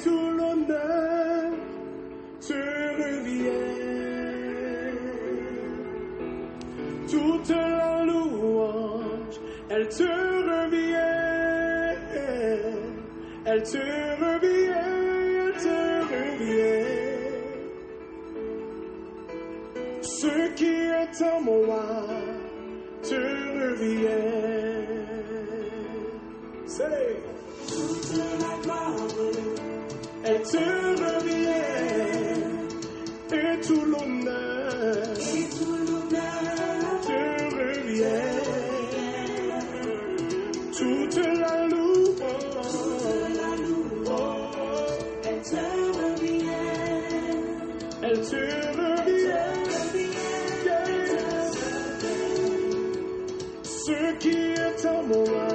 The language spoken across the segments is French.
tout l'honneur te revient. Toute la louange, elle te revient. Elle te revient, elle te revient. Ce qui est en moi te revient. C'est toute la gloire, elle te revient. Et tout l'honneur te revient. Toute la louange, elle te revient. Elle te revient. Ce qui est en moi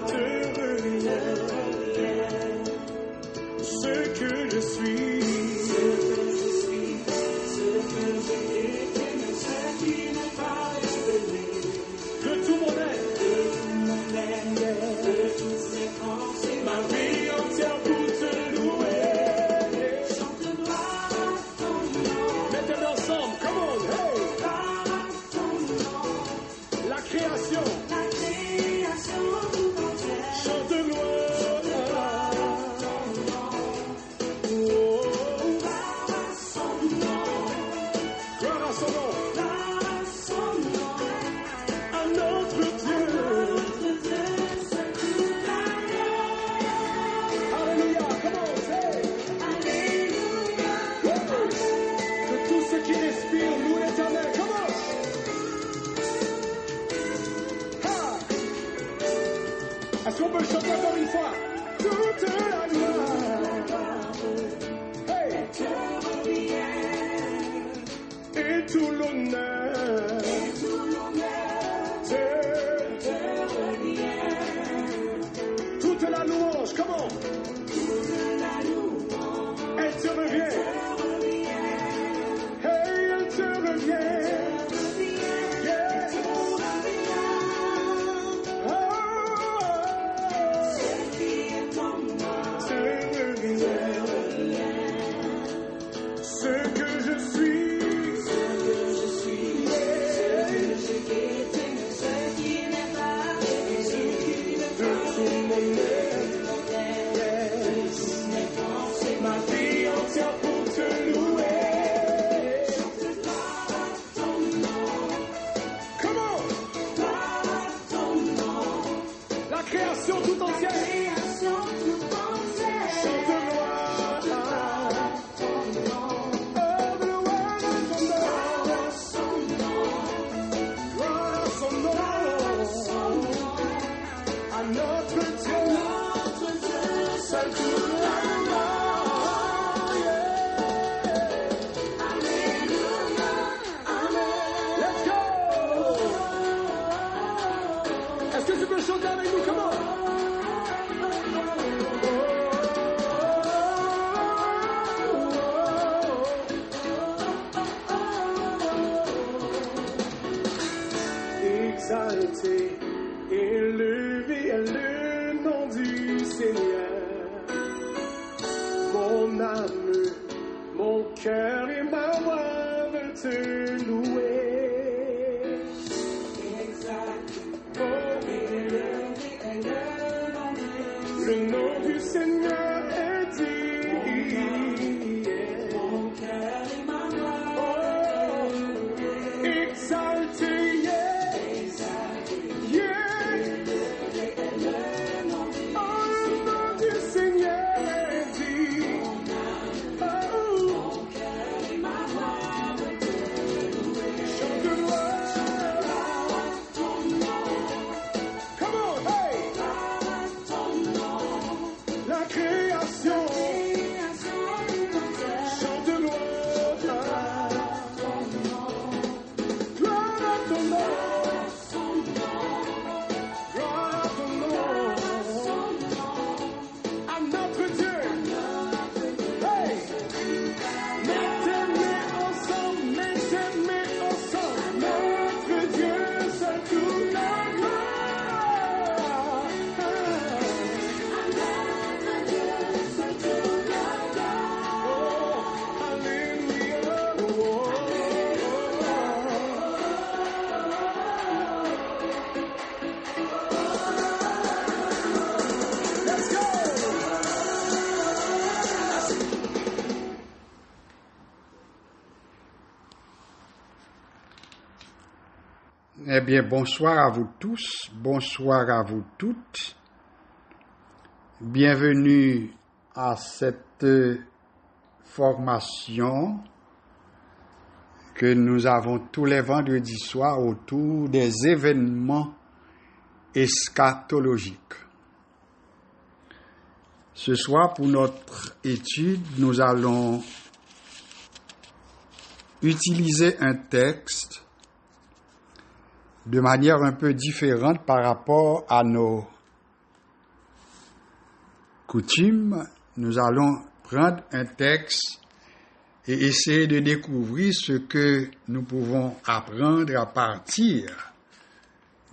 te revient. Ce que je suis, ce que j'ai été, mais ce qui n'est pas révélé. De tout mon être, de toutes mes pensées, ma vie entière pour te louer. Chante gloire à ton nom. Mettez-le ensemble, come on, hey! Gloire à ton nom. La création tout entière. Chante gloire à ton nom. Gloire à son nom. Gloire à son nom. Gloire à son nom. À notre Dieu. C'est toute la gloire. Alléluia, come on, say. Alléluia. Que tout ce qui respire loue l'Éternel, come on. Est-ce qu'on peut le chanter encore une fois? Toute la gloire, hey! Et tout l'honneur, te revient. Toute la louange, comment? Elle te revient. Hey, elle te revient. Ce que je suis, ce qui n'est pas, de tout mon être, ma vie entière pour te louer. Chante gloire à ton nom. Comment? Gloire à ton nom. La création tout entière. Chante gloire à ton nom. Notre Dieu, c'est tout la gloire. Alléluia, amen. Let's go. Est-ce que tu peux chanter avec nous? Comment? Exalté, élevé est le nom du Seigneur. Mon âme, mon cœur et ma voix veulent te louer. Exalté, élevé est le nom du Seigneur est dit. Mon cœur et ma voix, exalté, yeah. Eh bien, bonsoir à vous tous, bonsoir à vous toutes. Bienvenue à cette formation que nous avons tous les vendredis soirs autour des événements eschatologiques. Ce soir, pour notre étude, nous allons utiliser un texte de manière un peu différente par rapport à nos coutumes. Nous allons prendre un texte et essayer de découvrir ce que nous pouvons apprendre à partir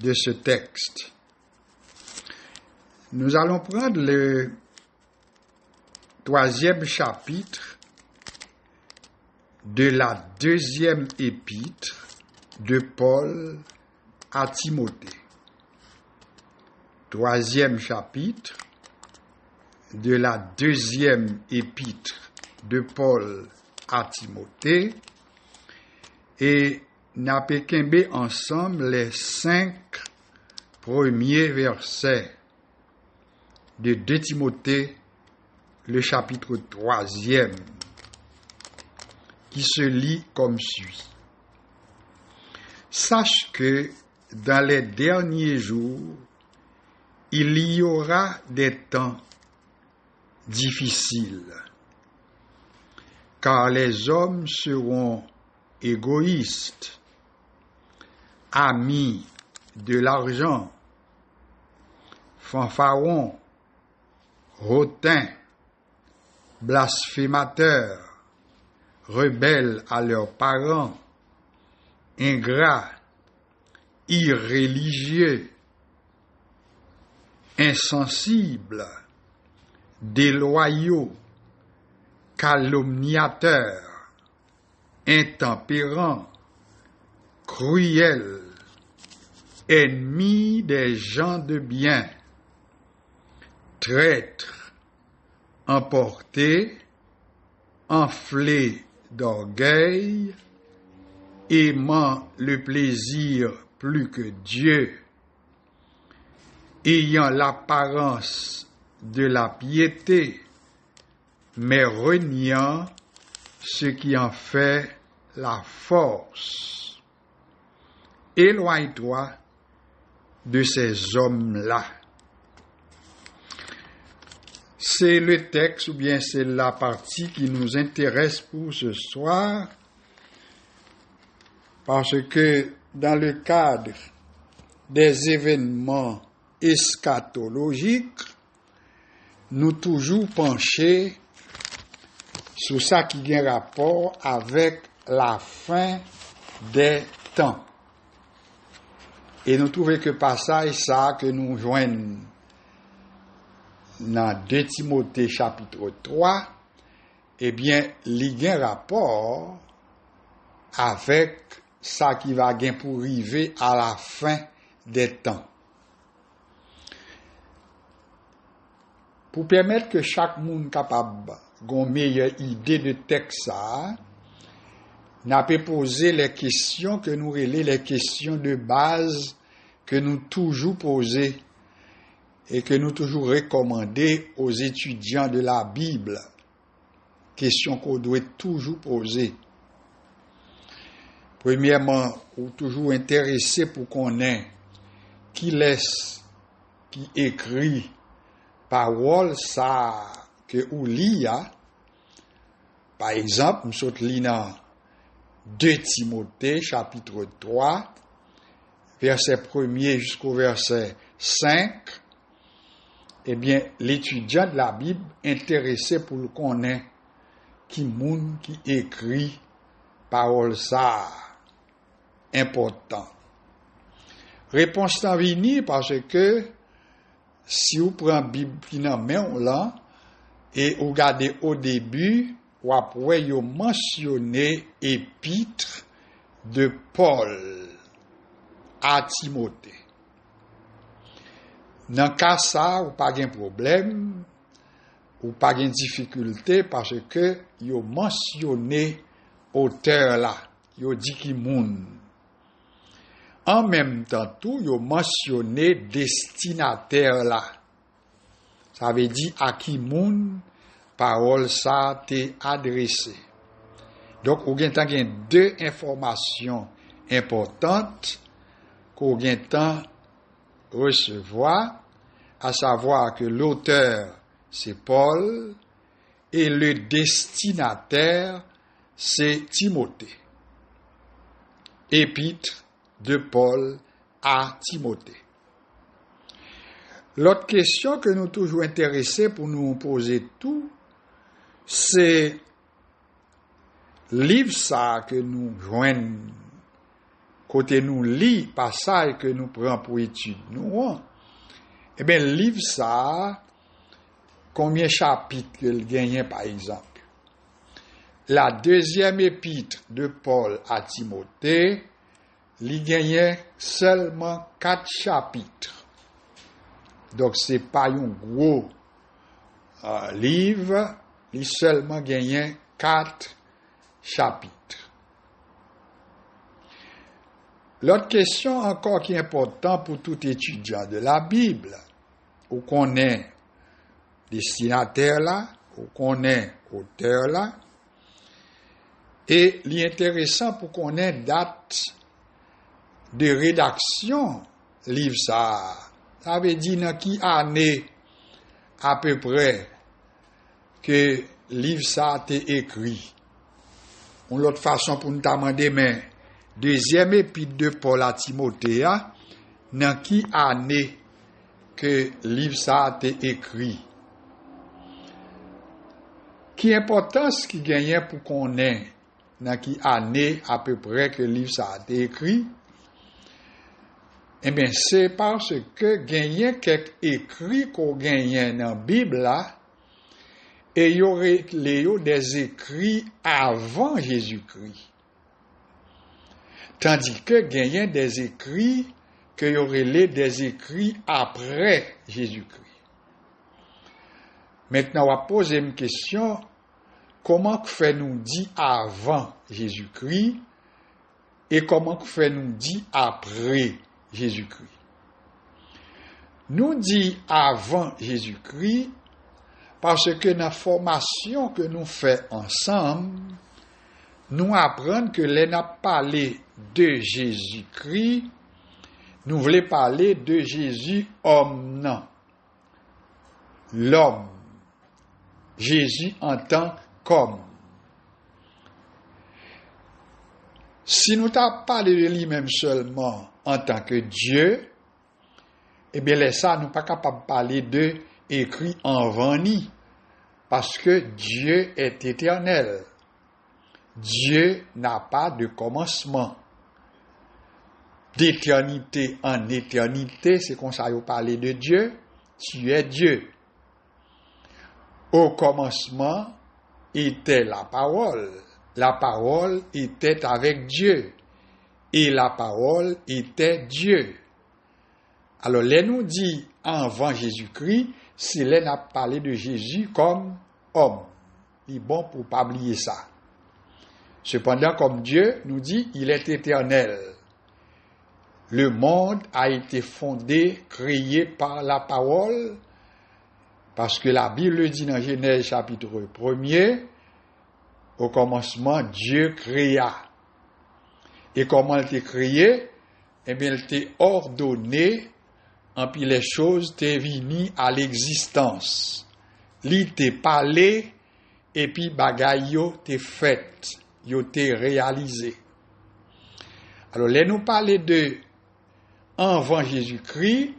de ce texte. Nous allons prendre le 3e chapitre de la 2e épître de Paul à Timothée. 3e chapitre de la 2e épître de Paul à Timothée, et n'a pas qu'embé ensemble les 5 premiers versets de 2 Timothée, le chapitre 3e, qui se lit comme suit. Sache que dans les derniers jours, il y aura des temps difficiles, car les hommes seront égoïstes, amis de l'argent, fanfarons, hautains, blasphémateurs, rebelles à leurs parents, ingrats, irréligieux, insensibles, déloyaux, calomniateurs, intempérants, cruels, ennemis des gens de bien, traîtres, emportés, enflés d'orgueil, aimant le plaisir plus que Dieu, ayant l'apparence de la piété, mais reniant ce qui en fait la force. Éloigne-toi de ces hommes-là. C'est le texte, ou bien c'est la partie qui nous intéresse pour ce soir, parce que dans le cadre des événements eschatologiques, nous toujours penchés sur ça qui a un rapport avec la fin des temps. Et nous trouvons que passage ça que nous joignons dans 2 Timothée chapitre 3, eh bien, il y a un rapport avec ça qui va bien pour arriver à la fin des temps. Pour permettre que chaque monde capable ait une meilleure idée de texte ça, n'a pas posé les questions que nous relais les questions de base que nous toujours posées et que nous toujours recommandées aux étudiants de la Bible. Questions qu'on doit toujours poser. Premièrement, ou toujours intéressé pour qu'on ait qui laisse, qui écrit parole ça que ou lit. Par exemple, nous sommes li dans 2 Timothée chapitre 3 verset 1er jusqu'au verset 5. Eh bien, l'étudiant de la Bible intéressé pour le connaître qui moun qui écrit parole ça important. Réponse t'en vini parce que si vous prenez la Bible qui dans main là et vous regardez au début, ou après vous mentionné épître de Paul à Timothée. Dans le cas ça, ou pas de problème, ou pas de difficulté parce que vous mentionné auteur là, vous dit qui moun. En même temps, tout, yo mentionné destinataire là. Ça veut dire à qui moun parole ça t'est adressé. Donc, ou gen tan gen deux informations importantes qu'on gen tan recevoir, à savoir que l'auteur c'est Paul et le destinataire c'est Timothée. Épître de Paul à Timothée. L'autre question que nous toujours intéressés pour nous poser tout, c'est livre ça que nous joignons, côté nous lit passage que nous prenons pour étude, nous, eh bien, livre ça, combien de chapitres qu'il gagne par exemple? La deuxième épître de Paul à Timothée, il gagne seulement 4 chapitres. Donc, c'est pas un gros livre, il seulement gagne 4 chapitres. L'autre question encore qui est importante pour tout étudiant de la Bible, ou qu'on est destinataire là, ou qu'on est auteur là, et l'intéressant pour qu'on ait date de rédaction livre ça. Ça veut dire dans qui année à peu près que livre ça a été écrit. Ou l'autre façon pour nous demander, mais deuxième épître de Paul à Timothée, dans qui année que livre ça a été écrit. Qui importance qui gagnait pour qu'on ait dans qui année à peu près que livre ça a été écrit? Eh bien, c'est parce que gagnait quelques écrits qu'on gagnait dans la Bible là, et il y aurait des écrits avant Jésus-Christ. Tandis que gagnait des écrits que y aurait des écrits après Jésus-Christ. Maintenant, on va poser une question. Comment fait nous dit avant Jésus-Christ et comment fait nous dit après Jésus-Christ? Nous dit avant Jésus-Christ parce que dans la formation que nous faisons ensemble, nous apprenons que l'on a parlé de Jésus-Christ, nous voulons parler de Jésus homme, non. L'homme. Jésus en tant qu'homme. Si nous t'avons parlé de lui-même seulement en tant que Dieu, eh bien, ça, nous ne sommes pas capables de parler de écrit en vani, parce que Dieu est éternel. Dieu n'a pas de commencement. D'éternité en éternité, c'est comme ça vous parlez de Dieu, tu es Dieu. Au commencement était la parole. La parole était avec Dieu. Et la parole était Dieu. Alors, là nous dit avant Jésus-Christ, c'est là n'a parlé de Jésus comme homme. Il est bon pour ne pas oublier ça. Cependant, comme Dieu nous dit, il est éternel. Le monde a été fondé, créé par la parole, parce que la Bible dit dans Genèse chapitre 1er, au commencement, Dieu créa. Et comment il était créé? Eh bien, il était ordonné, et puis les choses étaient venues à l'existence. Il était parlé, et puis bagaille yo t'est fait, yo t'est réalisé. Alors, là, nous parler de avant Jésus-Christ,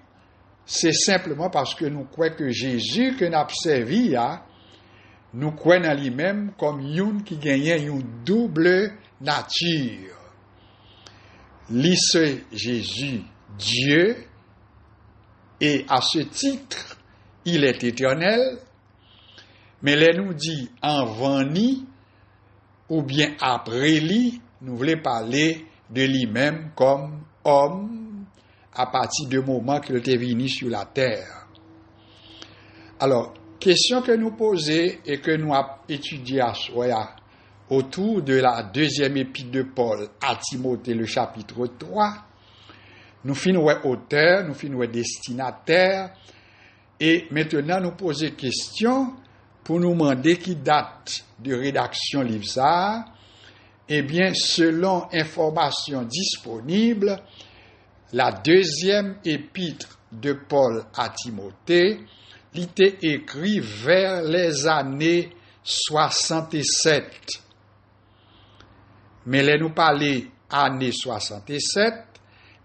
c'est simplement parce que nous croyons que Jésus que nous avons servi, nous croyons en lui-même comme une qui gagnait une double nature. C'est Jésus, Dieu, et à ce titre, il est éternel, mais là nous dit avant lui, ou bien après lui, nous voulons parler de lui-même comme homme, à partir du moment qu'il était venu sur la terre. Alors, question que nous posons et que nous avons étudiée à soi autour de la deuxième épître de Paul à Timothée, le chapitre 3, Nous finissons auteur, nous finissons destinataire, et maintenant nous poser question pour nous demander qui date de rédaction livre ça. Eh bien, selon information disponible, la deuxième épître de Paul à Timothée, il était écrit vers les années 67. Mais là, nous parler années 67,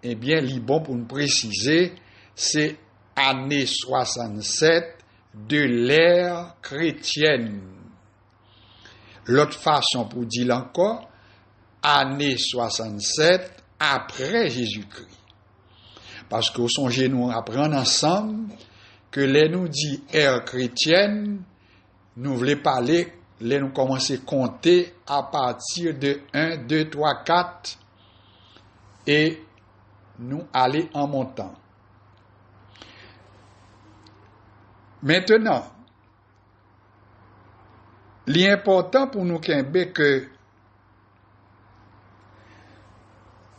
eh bien, il est bon pour nous préciser, c'est année 67 de l'ère chrétienne. L'autre façon pour dire encore, année 67 après Jésus-Christ. Parce que songez nous apprendre ensemble que les nous dit ère chrétienne, nous voulons parler, les nous commencer à compter à partir de 1, 2, 3, 4 et nous aller en montant. Maintenant, l'important pour nous c'est que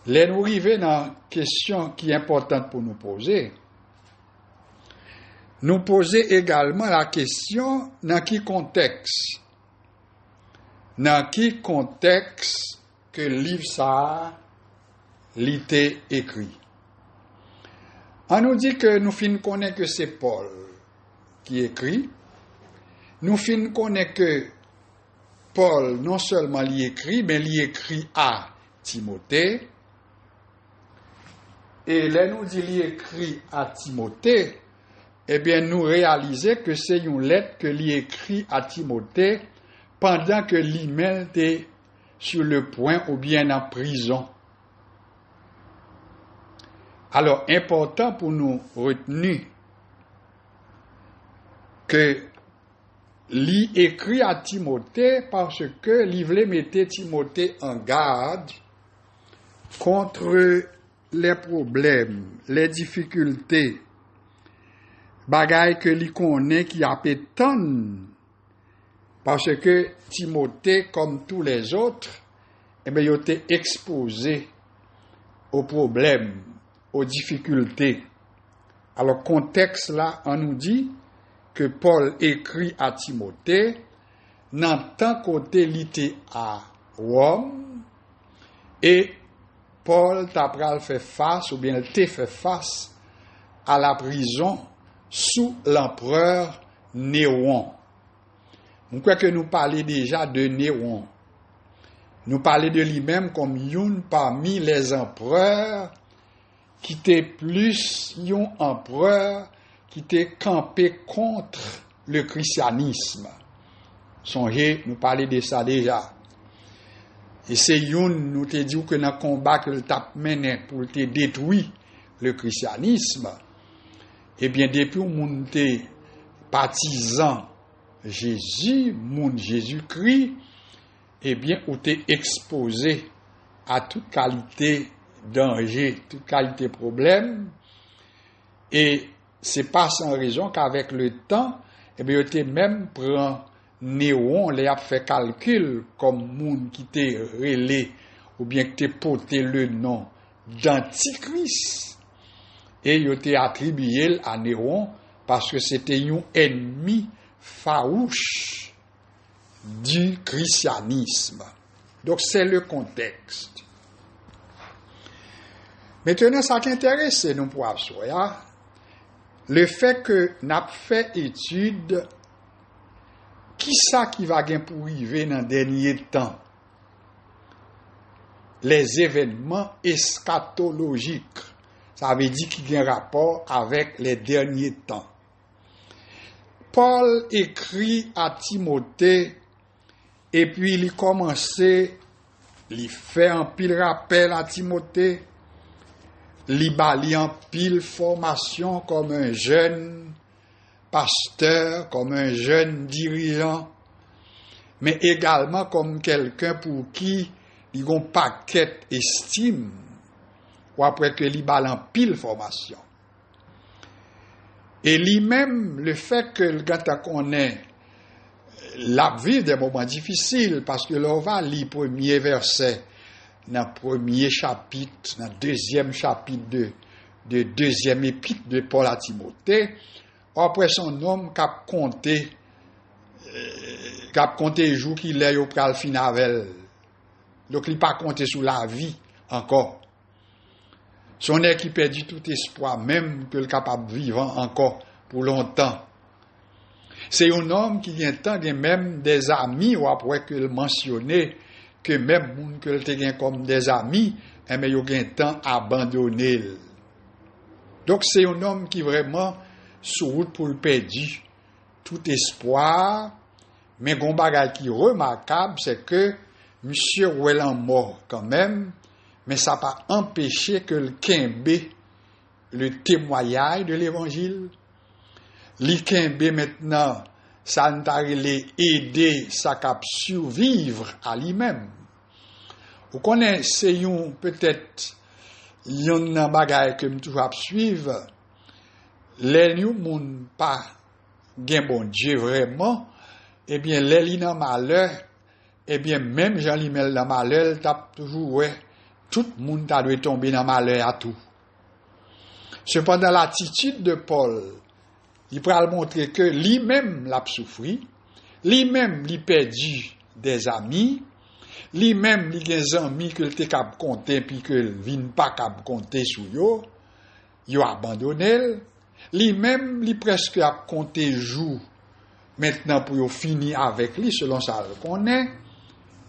les nous arriver dans une question qui est importante pour nous poser. Nous poser également la question dans quel contexte que le livre ça l'était écrit. On nous dit que nous fin connaît que c'est Paul qui écrit. Nous fin connaît que Paul non seulement l'y écrit, mais l'y écrit à Timothée. Et là nous dit l'y écrit à Timothée, eh bien nous réalisons que c'est une lettre que l'y écrit à Timothée pendant que l'email était sur le point ou bien en prison. Alors, important pour nous retenir que l'y écrit à Timothée parce que l'y voulait mettre Timothée en garde contre les problèmes, les difficultés, bagaille que l'y connaît qui a pétanne. Parce que Timothée, comme tous les autres, eh bien, il était exposé aux problèmes, aux difficultés. Alors, contexte là, on nous dit que Paul écrit à Timothée, dans tant côté il était à Rome, et Paul t'apprend fait face, ou bien il t'a fait face à la prison sous l'empereur Néron. Je crois que nous parlons déjà de Néron. Nous parlons de lui-même comme une parmi les empereurs qui était plus un empereur qui était campé contre le christianisme. Songez, nous parlons de ça déjà. Et c'est une, nous te dit que dans le combat que le tape mené pour te détruire le christianisme, eh bien, depuis où nous te partisan Jésus, moun Jésus-Christ, eh bien, où t'es exposé à toute qualité danger, toute qualité problème, et c'est pas sans raison qu'avec le temps, eh bien, t'es même prend Néron, les a fait calcul comme moun qui t'est relé, ou bien que t'es porté le nom d'Antichrist, et il t'est attribué à Néron parce que c'était un ennemi farouche du christianisme. Donc c'est le contexte. Maintenant, ça qui intéresse nous pour absolument, le fait que n'a fait étude qui ça qui va bien pour arriver dans le dernier temps, les événements eschatologiques, ça veut dire qu'il y a un rapport avec les derniers temps. Paul écrit à Timothée et puis il commençait, il fait un pile rappel à Timothée, il bali en pile formation comme un jeune pasteur, comme un jeune dirigeant, mais également comme quelqu'un pour qui il y a un paquet estime, ou après que il bali en pile formation. Et lui-même, le fait que le gars connaît la vie des moments difficiles, parce que l'on va lire le premier verset, dans le premier chapitre, dans le deuxième chapitre de deuxième épître de Paul à Timothée, après son homme cap compté jour qu'il est au pral finavel. Donc il pas compté sur la vie encore. Son est qui perdit tout espoir, même que le capable vivant encore pour longtemps. C'est un homme qui vient tant même des amis, ou après que le mentionné, que même moun que le te comme des amis, mais il a tant abandonné. Donc c'est un homme qui vraiment sur route pour le perdu tout espoir, mais gon bagay qui remarquable, c'est que monsieur Ouelan mort quand même, mais ça n'a pas empêché que le Kembe, le témoignage de l'évangile, le Kembe maintenant, ça n'a pas aidé sa cap survivre à lui-même. Vous connaissez peut-être yon bagay que me toujours suivre, les nous moun pas gen bon Dieu vraiment, eh bien les li nan malheur, eh bien même Jean Limel dans malheur, t'a toujours ouais, tout le monde t'a dû tomber dans malheur à tout. Cependant l'attitude de Paul, il pourra montrer que lui-même l'a souffri, lui-même lui perdu des amis, lui-même li gen amis que te cap compter puis que vinn pas cap compter sur yo abandonné, lui-même li presque a compter jour maintenant pour yo finir avec lui selon ça le connaît,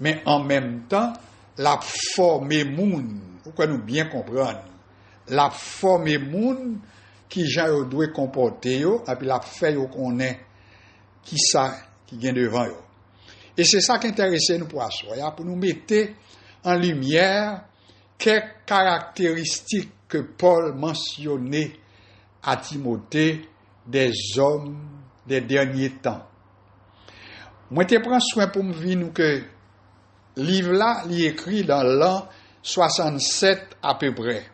mais en même temps la former moun, pourquoi nous bien comprendre, la former moun qui gens yo doit comporter yo et puis la fait yo connaît qui ça qui vient devant yo. Et c'est ça qui intéresse nous pour asseoir, pour nous mettre en lumière quelques caractéristiques que Paul mentionnait à Timothée des hommes des derniers temps. Moi, je prends soin pour me dire que le livre là, il est écrit dans l'an 67 à peu près.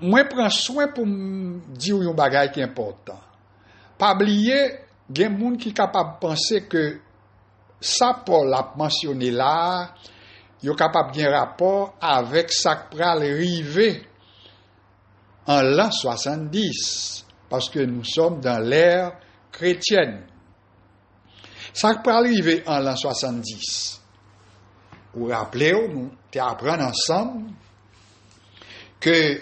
Moi, je prends soin pour me dire un bagage qui est important. Pas oublier, il y a des gens qui sont capables de penser que ça, Paul a mentionné là, il est capable de un rapport avec ça qui va arriver en l'an 70, parce que nous sommes dans l'ère chrétienne. Ça qui va arriver en l'an 70. Vous vous rappelez, nous apprenons ensemble que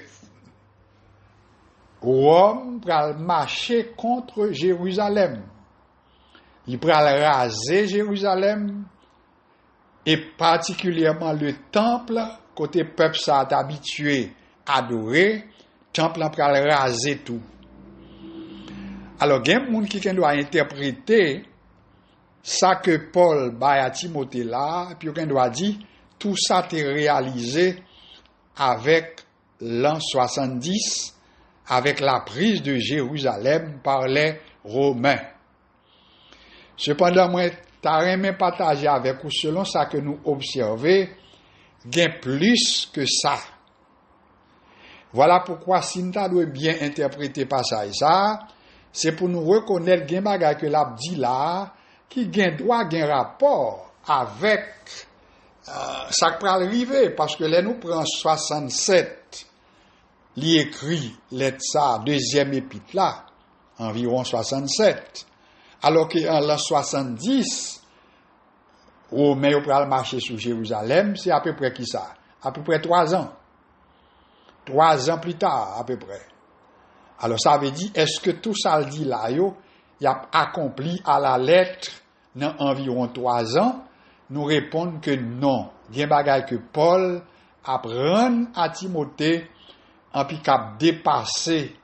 Rome va marcher contre Jérusalem. Il va raser Jérusalem et particulièrement le temple, côté peuple ça est habitué à adorer, temple va raser tout. Alors, il y a des gens qui doivent interpréter ça que Paul baille à Timothée là, puis il doit dire tout ça est réalisé avec l'an 70, avec la prise de Jérusalem par les Romains. Cependant, moi, t'as rien partagé avec vous selon ça que nous observons, gain plus que ça. Voilà pourquoi si nous doit bien interpréter passage ça, c'est pour nous reconnaître gain bagay que l'a dit là, qui gain droit gain rapport avec ça qui va arriver, parce que là nous prenons 67, li écrit lettre ça deuxième épître là, environ 67. Alors qu'en l'an 70, Romains ont pris le marché sur Jérusalem, c'est à peu près qui ça? À peu près 3 ans. 3 ans plus tard, à peu près. Alors ça veut dire, est-ce que tout ça le dit là, il a accompli à la lettre dans environ 3 ans? Nous répondons que non. Il y a un bagage que Paul apprend à Timothée, en puis qu'a dépassé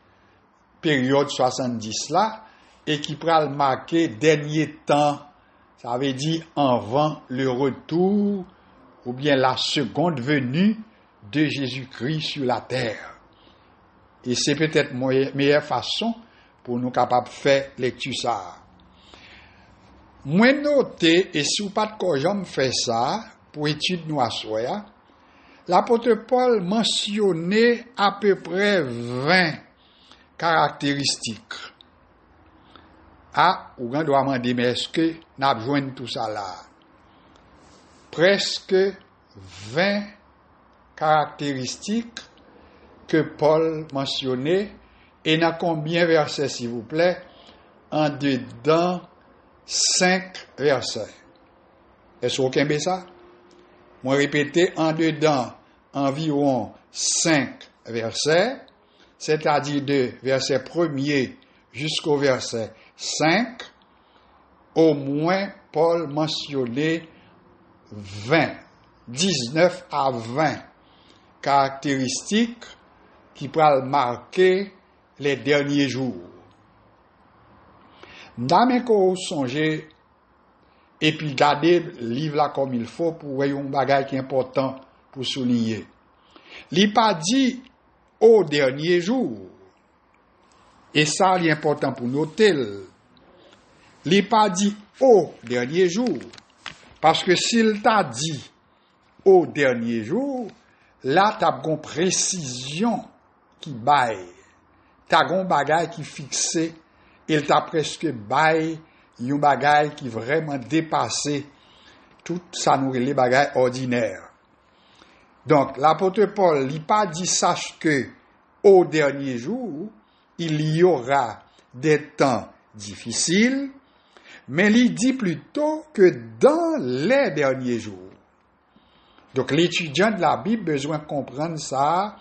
période 70 là, et qui pourra le marquer dernier temps, ça veut dire avant le retour ou bien la seconde venue de Jésus-Christ sur la terre. Et c'est peut-être la meilleure façon pour nous capables de faire lecture ça. Moi noté, et si vous pas de quoi j'en fais ça, pour étude nous assoya, l'apôtre Paul mentionnait à peu près 20 caractéristiques. Ah, ou on doit demander, mais est-ce que nous avons besoin de tout ça là? Presque 20 caractéristiques que Paul mentionnait, et dans combien de versets, s'il vous plaît? En dedans 5 versets. Est-ce que vous avez ça? Moi répéter en dedans environ 5 versets, c'est-à-dire de verset 1er jusqu'au verset 5, au moins Paul mentionnait 19 à 20 caractéristiques qui pourraient marquer les derniers jours. N'amène qu'on songe et puis garder le livre là comme il faut pour voir un bagage qui est important pour souligner. Il pas dit au dernier jour. Et ça, c'est important pour noter. Il pas dit au dernier jour. Parce que s'il t'a dit au dernier jour, là, tu as une précision qui baille. Tu as un bagage qui fixé. Il t'a presque baille un bagage qui vraiment dépassé tout ça nous les bagages ordinaires. Donc, l'apôtre Paul n'a pas dit sache que au dernier jour, il y aura des temps difficiles, mais il dit plutôt que dans les derniers jours. Donc, l'étudiant de la Bible a besoin de comprendre ça.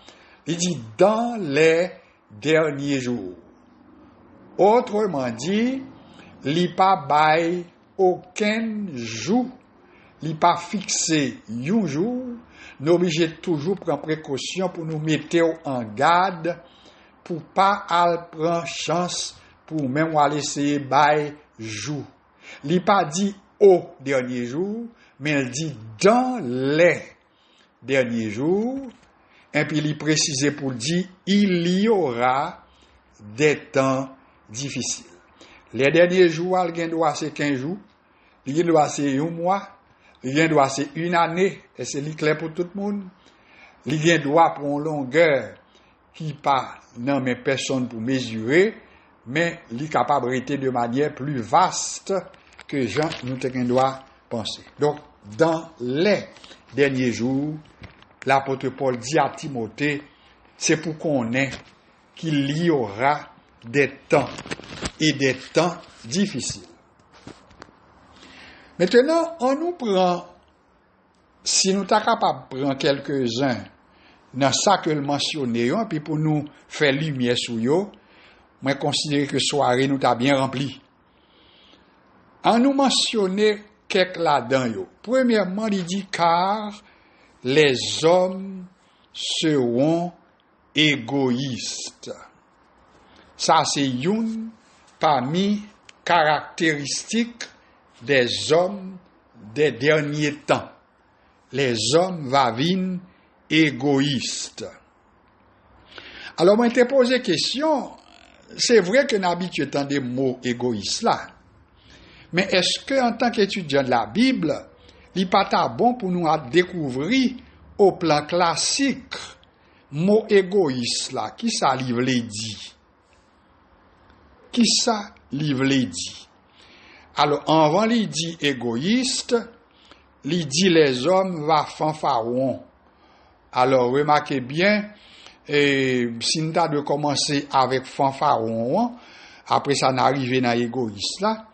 Il dit dans les derniers jours. Autrement dit, il n'a pas bail aucun jour, il n'a pas fixé un jour. Nous obligés toujours prendre précaution pour nous mettre en garde pour pas prendre chance pour même aller essayer bail jour. Il n'a pas dit au dernier jour, mais il dit dans les derniers jours. Et puis il précise pour dire il y aura des temps difficiles. Les derniers jours, il doit c'est 15 jours, il doit c'est un mois, il doit c'est une année, et c'est clair pour tout le monde. Il doit pour une longueur qui pas non mais personne pour mesurer, mais il est capable d'être de manière plus vaste que Jean nous doit penser. Donc, dans les derniers jours, l'apôtre Paul dit à Timothée, c'est pour qu'on ait qu'il y aura des temps et des temps difficiles. Maintenant, on nous prend, si nous sommes capables de prendre quelques-uns dans ça que le mentionné, puis pour nous faire lumière sur eux, moi considère que soirée nous t'a bien rempli. On nous mentionner quelques là-dedans. Premièrement, il dit car les hommes seront égoïstes. Ça, c'est une parmi caractéristiques des hommes des derniers temps. Les hommes vavines égoïstes. Alors, moi, je t'ai posé la question, c'est vrai que nous habituons des mots égoïstes là. Mais est-ce que, en tant qu'étudiant de la Bible, il n'est pas bon pour nous découvrir au plan classique, mot égoïste là, qui ça livre dit? Qui ça livre dit? Alors, avant il dit égoïste, il dit les hommes va fanfaron. Alors, remarquez bien, si nous avons de commencer avec fanfaron, après ça n'arrive dans égoïste là,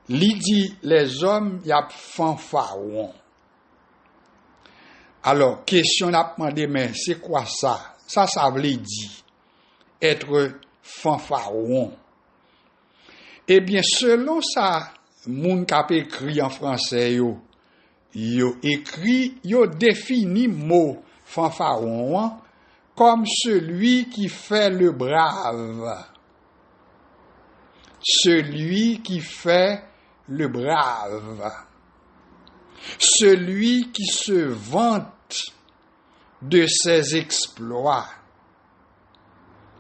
il dit les hommes y a fanfaron. Alors, question n'a demandé, mais c'est quoi ça? Ça veut dire être fanfaron. Eh bien, selon ça, moun k'ap écrit en français yo défini mot fanfaron comme celui qui fait le brave. Celui qui fait le brave. Celui qui se vante de ses exploits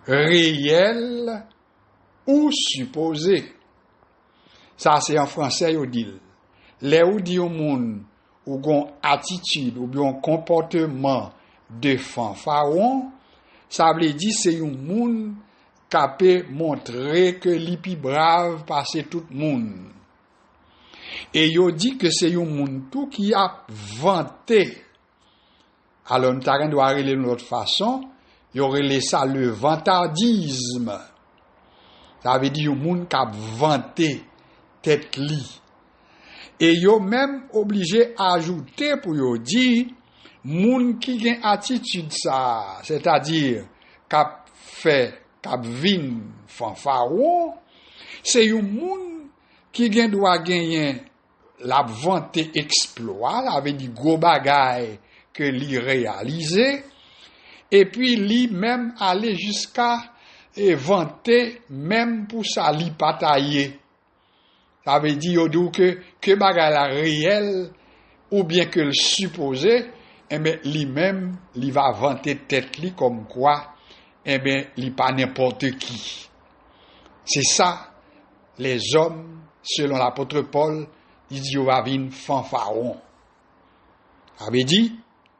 réels ou supposés. Ça, c'est en français, on dit. Les ou dit au monde, ou gon attitude, ou bien comportement de fanfaron, ça veut dire c'est un monde qui peut montrer que l'hipi brave passe tout le monde. Et yo dit que c'est un monde tout qui a vanté Alors, nous t'arrêtons de regarder d'une autre façon, il y aurait ça le vantardisme. Ça veut dire, un monde qui a vanté tête li. Et yo même obligé à ajouter pour yo dire, moun qui gen attitude ça, c'est-à-dire, k'ap fait, k'ap vin fanfaron, c'est un moun qui gen doit gagner la vanté exploit, la veut dire gros bagay que li réalisé, et puis li même aller jusqu'à vanter même pour ça li patailler. Ça veut dire que bagay la réel ou bien que le supposé, eh bien lui-même il va vanter tête li comme quoi eh bien il pas n'importe qui. C'est ça les hommes selon l'apôtre Paul, il dit va venir fanfaron. Ça veut dire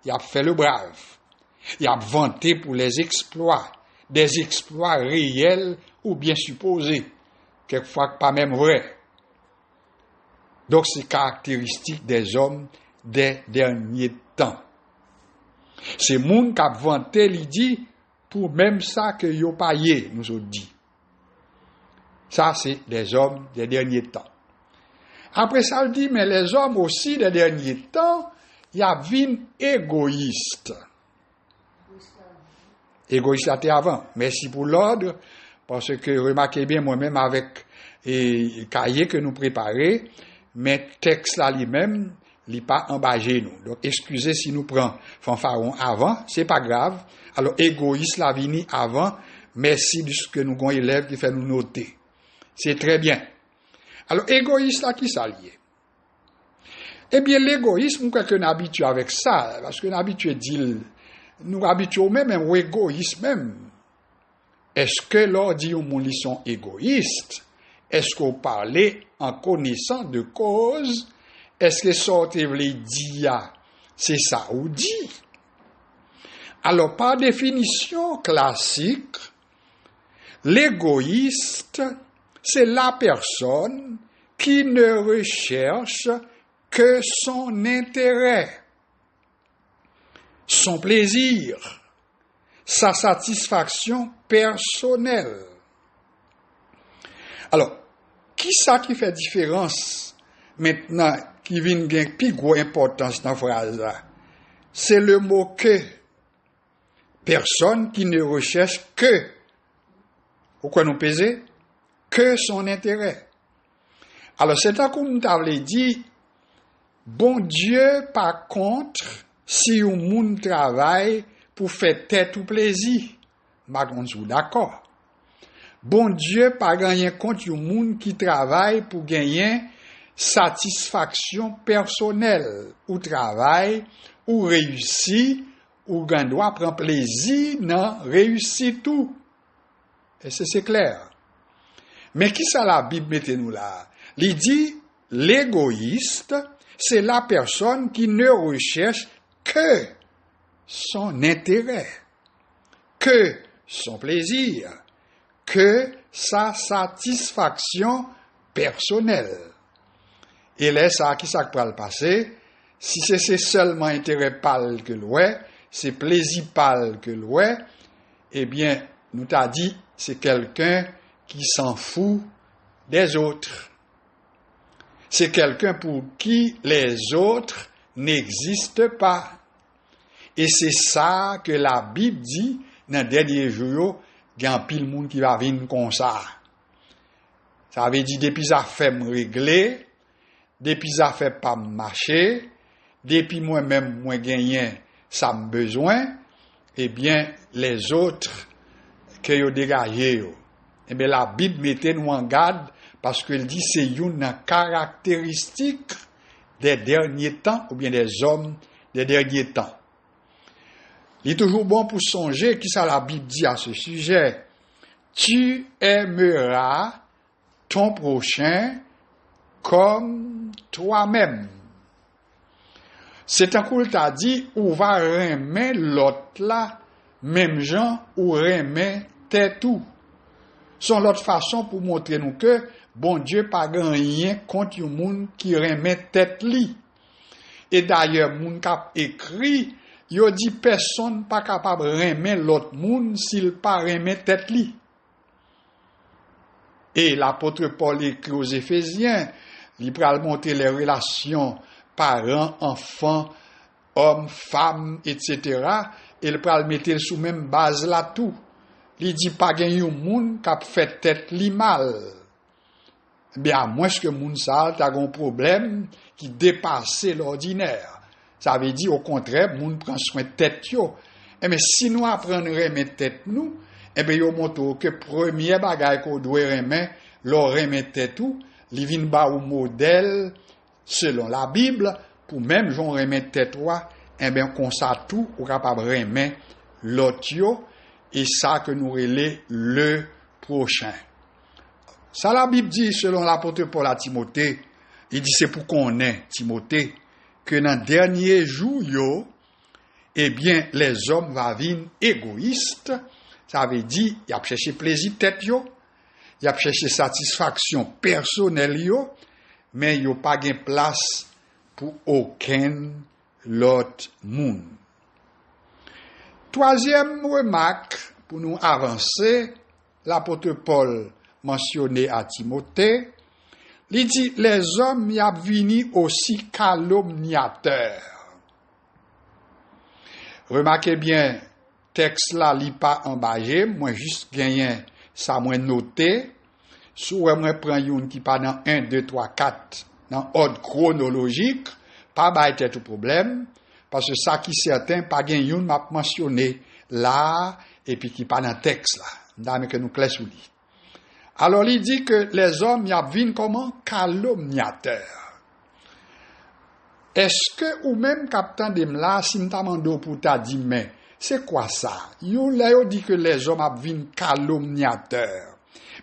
il a fait le brave. Il a vanté pour les exploits, des exploits réels ou bien supposés, quelquefois pas même vrais. Donc, c'est caractéristique des hommes des derniers temps. C'est moun qui a vanté, il dit, pour même ça que yo paye, nous autres dit. Ça, c'est des hommes des derniers temps. Après ça, il dit, mais les hommes aussi des derniers temps, il y a vin égoïste. Égoïste, c'était avant. Merci pour l'ordre, parce que remarquez bien, moi-même, avec le cahier que nous préparons, mais texte là lui-même, il n'est pas embagé nous. Donc, excusez si nous prenons fanfaron avant, c'est pas grave. Alors, égoïste la vini avant, merci de ce que nous avons élève qui fait nous noter. C'est très bien. Alors, égoïste là, qui s'allie? Eh bien, l'égoïsme, nous, quelqu'un habitué avec ça, parce que nous habitué dit, nous habituons même au égoïsme même. Est-ce que l'on dit aux gens qui sont égoïstes? Est-ce qu'on parlait en connaissant de cause? Est-ce que sortez vle dire c'est ça ou dit? Alors, par définition classique, l'égoïste, c'est la personne qui ne recherche que son intérêt, son plaisir, sa satisfaction personnelle. Alors, qui ça qui fait différence maintenant, qui vient gagner plus grosse importance dans la phrase là? C'est le mot que. Personne qui ne recherche que. Pourquoi nous peser? Que son intérêt. Alors, c'est un coup nous t'avons dit, bon Dieu, par contre, si un monde travaille pour faire tête ou plaisir, je suis d'accord. Bon Dieu, pas gagner compte du monde qui travaille pour gagner satisfaction personnelle, ou travail, ou réussit, ou doit prendre plaisir, non, réussit tout. Et c'est clair. Mais qui ça la Bible mettez-nous là? Il dit, l'égoïste, c'est la personne qui ne recherche que son intérêt, que son plaisir, que sa satisfaction personnelle. Et là, ça, qui ça peut le passer? Si c'est seulement intérêt pâle que l'ouest, c'est plaisir pâle que l'ouest, eh bien, nous t'a dit, c'est quelqu'un qui s'en fout des autres. C'est quelqu'un pour qui les autres n'existent pas. Et c'est ça que la Bible dit dans les derniers jours, il y a un pile monde qui va venir comme ça. Ça veut dire, depuis ça fait me régler, depuis ça fait pas marcher, depuis moi-même, moi gagné, ça me besoin, eh bien, les autres, que yo dégagé yo. Eh bien, la Bible mettait nous en garde, parce qu'elle dit, c'est une caractéristique des derniers temps, ou bien des hommes des derniers temps. Il est toujours bon pour songer, qui ça la Bible dit à ce sujet? Tu aimeras ton prochain comme toi-même. C'est un coup t'a dit, ou va remettre l'autre là, même gens, ou remettre tes tout. Son l'autre façon pour montrer nous que, bon Dieu pas rien contre un monde qui remet tête li. Et d'ailleurs, moun k'ap écrit yo dit personne pas capable remet l'autre monde s'il pas remet tête li. Et l'apôtre Paul écrit aux Éphésiens, il pral montrer les relations parents, enfants, hommes, femmes, etc. Et il pral mettre sous même base là tout. Il dit pas gen yon moun k'ap fait tête li mal. Bien, à moins que moun sa ta gon problème qui dépasse l'ordinaire. Ça veut dire au contraire, moun prend soin tête yo. Mais si nous apprenons remettre tête nous, bien yo montre que premier bagay qu'on doit remettre, l'on remettre tête tout, li vinn ba ou modèle selon la Bible pour même j'on remettre tête toi, bien comme ça tout ou capable remettre l'autre yo et ça que nous relais le prochain. Ça la Bible dit selon l'apôtre Paul à Timothée, il dit c'est pour qu'on ait Timothée que dans dernier jour yo eh bien les hommes va venir égoïstes, ça veut dire y a chercher plaisir tête yo, y a chercher satisfaction personnelle yo, mais yo pas gain place pour aucun l'autre monde. Troisième remarque pour nous avancer, l'apôtre Paul mentionné à Timothée, il dit les hommes y a vini aussi calomniateurs. Remarquez bien, texte là li pas emballé, moi juste gagné ça moi noté. Soit moi prend une qui pas dans 1 2 3 4 dans ordre chronologique, pas ba tête tout problème parce que ça qui certain pas gain une m'a mentionné là et puis qui pas dans texte là. Dame que nous clair sous lui. Alors il dit que les hommes y a vinn comment calomniateurs. Est-ce que ou même capitaine de là si m'ta mando pour ta dit mais c'est quoi ça? Yo là yo dit que les hommes a vinn calomniateurs.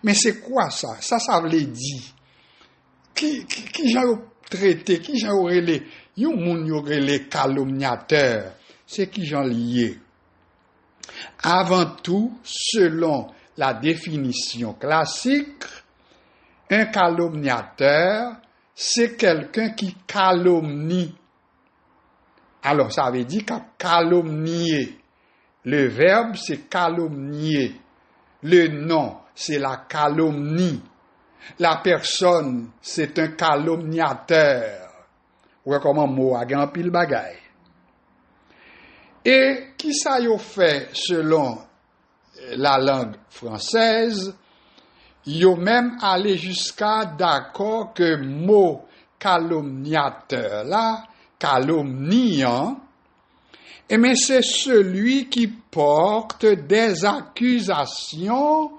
Mais c'est quoi ça? Ça veut dire qui j'en traité, qui j'en relé, yon moun yo relé calomniateur, c'est qui j'en lié. Avant tout, selon la définition classique, un calomniateur, c'est quelqu'un qui calomnie. Alors, ça veut dire qu'à calomnier. Le verbe, c'est calomnier. Le nom, c'est la calomnie. La personne, c'est un calomniateur. Ouais, comment mot a gan pile bagay. Et qui ça yo fait selon la langue française, yo même allé jusqu'à d'accord que mot calomniateur là, calomniant, et mais c'est celui qui porte des accusations,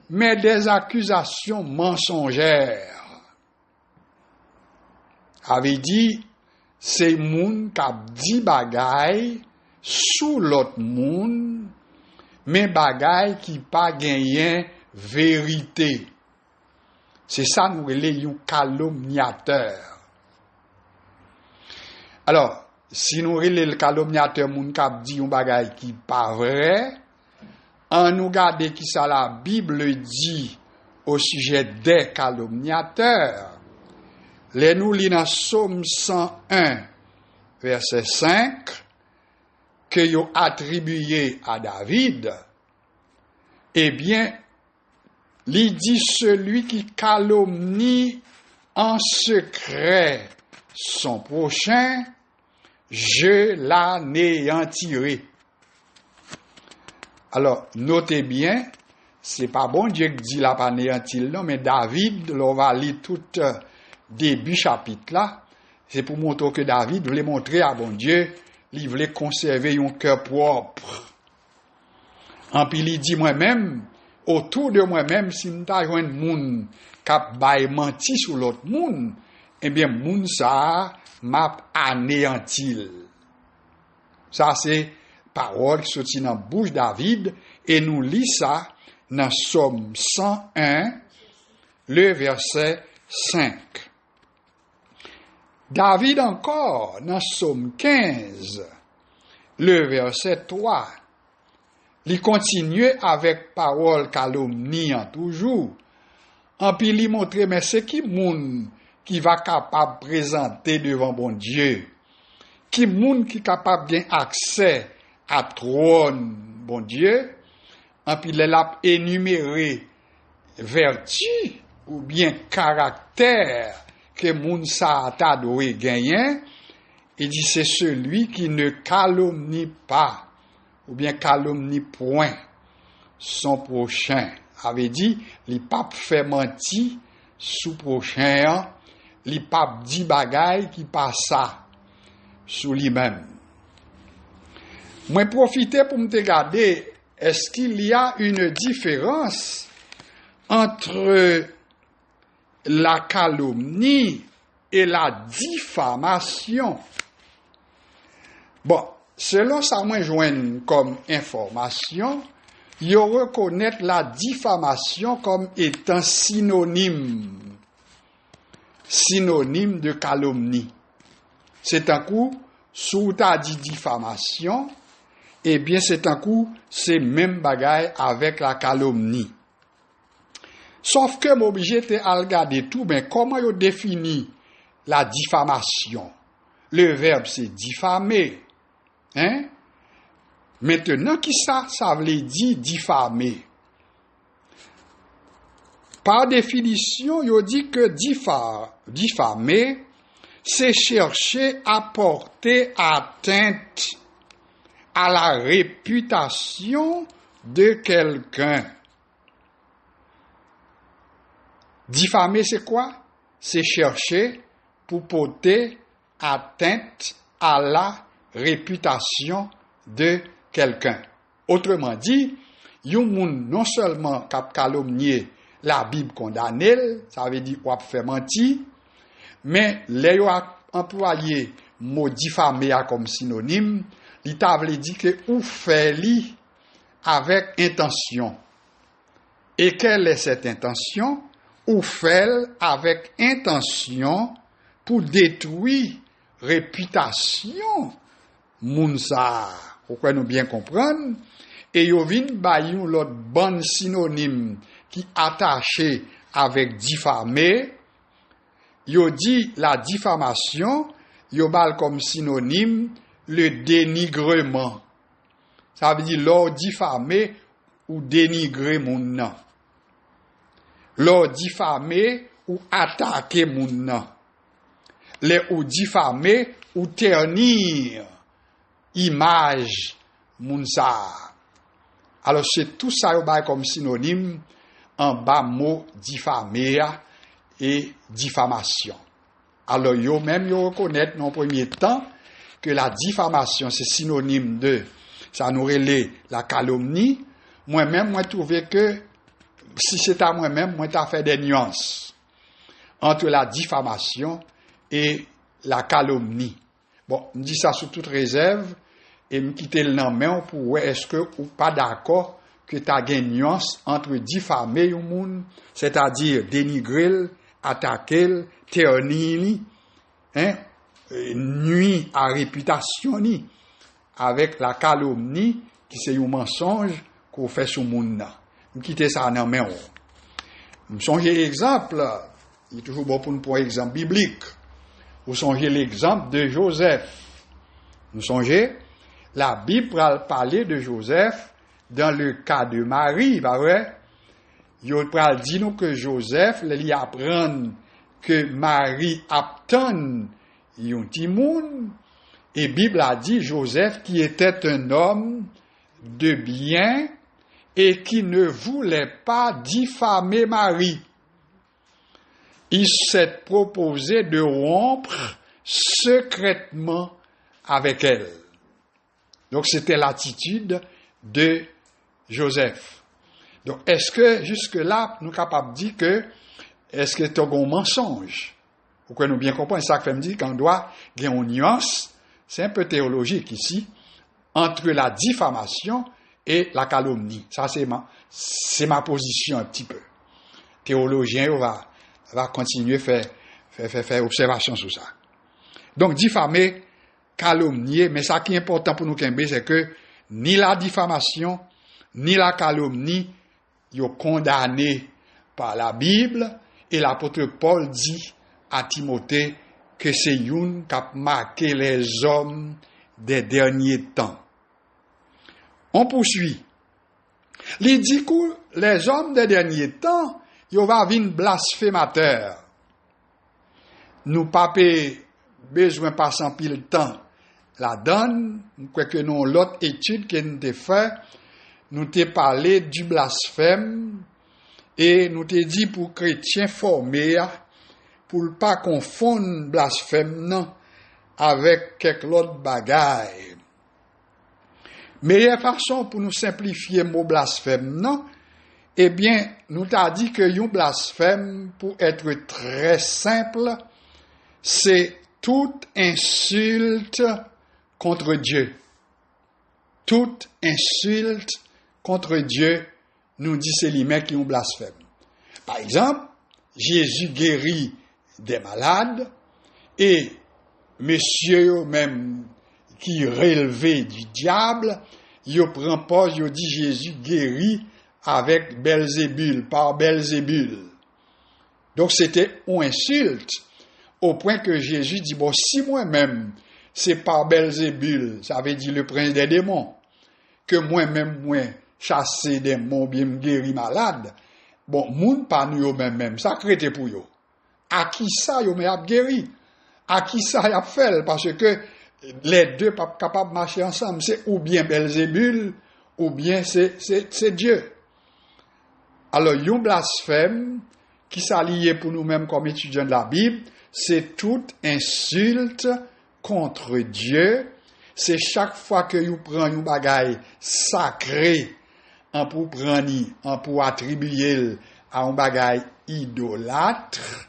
mais des accusations mensongères. Avait dit, c'est moun k'ap di bagay sous l'autre moun, mais bagay qui pas genyen vérité. C'est ça nous relè yon calomniateur. Alors, si nous relè le calomniateur moun k'ap di yon bagay qui pas vrai, en nous garder qui ça la Bible dit au sujet des calomniateurs, les nous lit dans Psaume 101, verset 5, que yo attribué à David, eh bien, il dit celui qui calomnie en secret son prochain, je l'anéantirai. Alors, notez bien, c'est pas bon Dieu qui dit la pas anéantir, non, mais David, l'on va lire tout début chapitre là, c'est pour montrer que David voulait montrer à bon Dieu, il voulait conserver un cœur propre. En puis il dit moi-même, autour de moi-même, si m'ta joine moun k'ap bay menti sur l'autre moun, eh bien moun ça m'a anéanti. Ça c'est parole qui sorti dans bouche David et nous lit ça dans Psaume 101 le verset 5. David encore, dans Psaume 15, le verset 3, il continue avec parole calomniant toujours. En puis il montre, mais c'est qui moun qui va capable présenter devant bon Dieu, qui moun qui capable gain accès à trône bon Dieu, en puis il a énuméré vertu ou bien caractère que moun sa ta doit gagner, il dit c'est celui qui ne calomnie pas ou bien calomnie point son prochain. Avait dit, li pape fait menti sous prochain, li pape dit bagay qui passa sous lui-même. Moi profiter pour me regarder, est-ce qu'il y a une différence entre la calomnie et la diffamation? Bon, selon ça, moi joigne comme information, il reconnaît la diffamation comme étant synonyme de calomnie. C'est un coup, sous ta dit diffamation, eh bien c'est un coup, c'est même bagaille avec la calomnie. Sauf que m'obligé de regarder tout, mais comment on définit la diffamation? Le verbe c'est diffamer. Hein? Maintenant, qui ça veut dire diffamer? Par définition, il dit que diffamer, c'est chercher à porter atteinte à la réputation de quelqu'un. Diffamer, c'est quoi? C'est chercher pour porter atteinte à la réputation de quelqu'un. Autrement dit, yon moun non seulement k'ap calomnier la Bible condamné, ça veut dire ou ap fait menti, mais les yo a employé mot diffamer comme synonyme, li ta vle dit que ou fait li avec intention. Et quelle est cette intention? Ou fait avec intention pour détruire réputation moun sa. Pourquoi nous bien comprendre? Et yo vin bayou l'autre bon synonyme qui attaché avec diffamer. Yo dit la diffamation, yo bal comme synonyme le dénigrement. Ça veut dire l'or diffamer ou dénigrer moun nan. L'or diffamer ou attaquer moun nan. Le ou diffamer ou ternir image moun sa. Alors c'est tout ça yo bay comme synonyme en bas mot diffamer et diffamation. Alors yo même yo reconnaître dans premier temps que la diffamation c'est synonyme de ça nous relève la calomnie. Moi-même moi trouvé que si c'est à moi-même moi t'a fait des nuances entre la diffamation et la calomnie. Bon, me dit ça sous toute réserve et me quitter le nom main pour ouais est-ce que ou pas d'accord que tu as une nuance entre diffamer un monde, c'est-à-dire dénigrer, attaquer, ternir, hein, nuit à réputation ni avec la calomnie qui c'est un mensonge qu'on fait sur monde là. Me quitter ça dans main. Me songer exemple, il est toujours bon pour nous prendre exemple biblique. Vous songez l'exemple de Joseph. Vous songez, la Bible parle de Joseph dans le cas de Marie, pas vrai? Il pral dit nous que Joseph, il apprend que Marie attend yon ti moun, et Bible a dit Joseph qui était un homme de bien et qui ne voulait pas diffamer Marie. Il s'est proposé de rompre secrètement avec elle. Donc c'était l'attitude de Joseph. Donc est-ce que jusque-là, nous sommes capables de dire que est-ce que c'est un mensonge? Pourquoi nous bien comprenons ça que fait me dire qu'on doit gagner une nuance, c'est un peu théologique ici, entre la diffamation et la calomnie. Ça c'est ma position un petit peu. Théologien va continuer faire observation sur ça. Donc diffamer, calomnier, mais ça qui est important pour nous c'est que ni la diffamation ni la calomnie sont condamnés par la Bible et l'apôtre Paul dit à Timothée que c'est une qui a marqué les hommes des derniers temps. On poursuit. Il dit que les hommes des derniers temps, ils vont venir blasphémateurs. Nous pas besoin de passer en pile temps. La donne, que nous l'autre étude que nous avons fait, nous avons parlé du blasphème et nous avons dit pour chrétiens formés, pour ne pas confondre blasphème non, avec quelque autre bagaille. Meilleure façon pour nous simplifier le mot blasphème non, eh bien, nous avons dit que un blasphème, pour être très simple, c'est toute insulte contre Dieu. Toute insulte contre Dieu, nous dit c'est lui-même qui ont blasphème. Par exemple, Jésus guérit des malades et monsieur même qui relevé du diable, il prend pas, il dit Jésus guérit avec Belzébul, par Belzébul. Donc c'était une insulte au point que Jésus dit bon si moi-même c'est par Belzébul, ça veut dire le prince des démons, que moi-même moi chasser des démons bien me guérir malade. Bon, moun pas nous même ça crété pour yo. À qui ça yo m'a guéri? À qui ça y a fait parce que les deux pas capables de marcher ensemble, c'est ou bien Belzébul ou bien c'est Dieu. Alors yon blasphème qui s'allie pour nous-mêmes comme étudiants de la Bible, c'est toute insulte contre Dieu. C'est chaque fois que vous prenez une bagaille sacrée, en pour prendre, en pour attribuer à un bagaille idolâtre,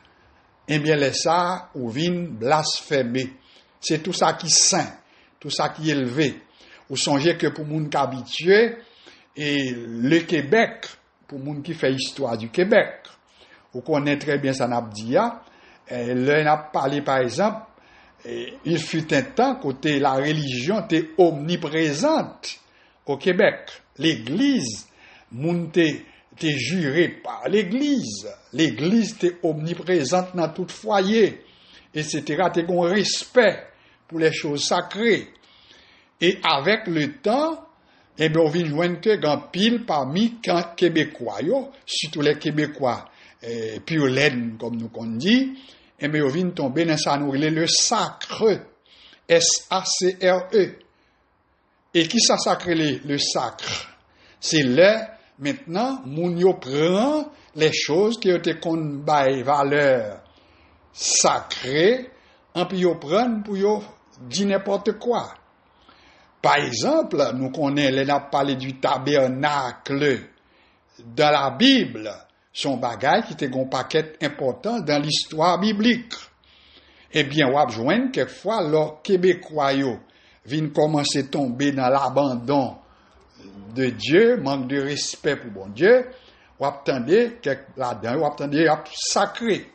eh bien, les ça, ou vient blasphémer. C'est tout ça qui est saint, tout ça qui est élevé. Vous songez que pour moun qui habitué, et le Québec, pour moun qui fait histoire du Québec, vous connaissez très bien ça n'a dit, là, n'a parlé par exemple, il fut un temps côté la religion était omniprésente au Québec. L'église, moun était juré par l'église. L'église était omniprésente dans tout foyer, etc. T'es un respect pour les choses sacrées. Et avec le temps, eh bien, on vient joindre que grand pile parmi Québécois, surtout les Québécois, pure laine, comme nous on dit, et bien, on vient tomber dans ça, nous le sacre, S-A-C-R-E. Et qui ça sacre le sacre? C'est là, maintenant, moun yo prend les choses qui ont été qu'on bail valeur sacrée, en puis yo prend pour yo dire n'importe quoi. Par exemple, nous connaissons, on a parlé du tabernacle dans la Bible, son bagage qui était un paquet important dans l'histoire biblique. Eh bien, on va joindre quelquefois, leurs Québécois viennent commencer à tomber dans l'abandon de Dieu, manque de respect pour bon Dieu, on attendait là-dedans, on attendait sacré.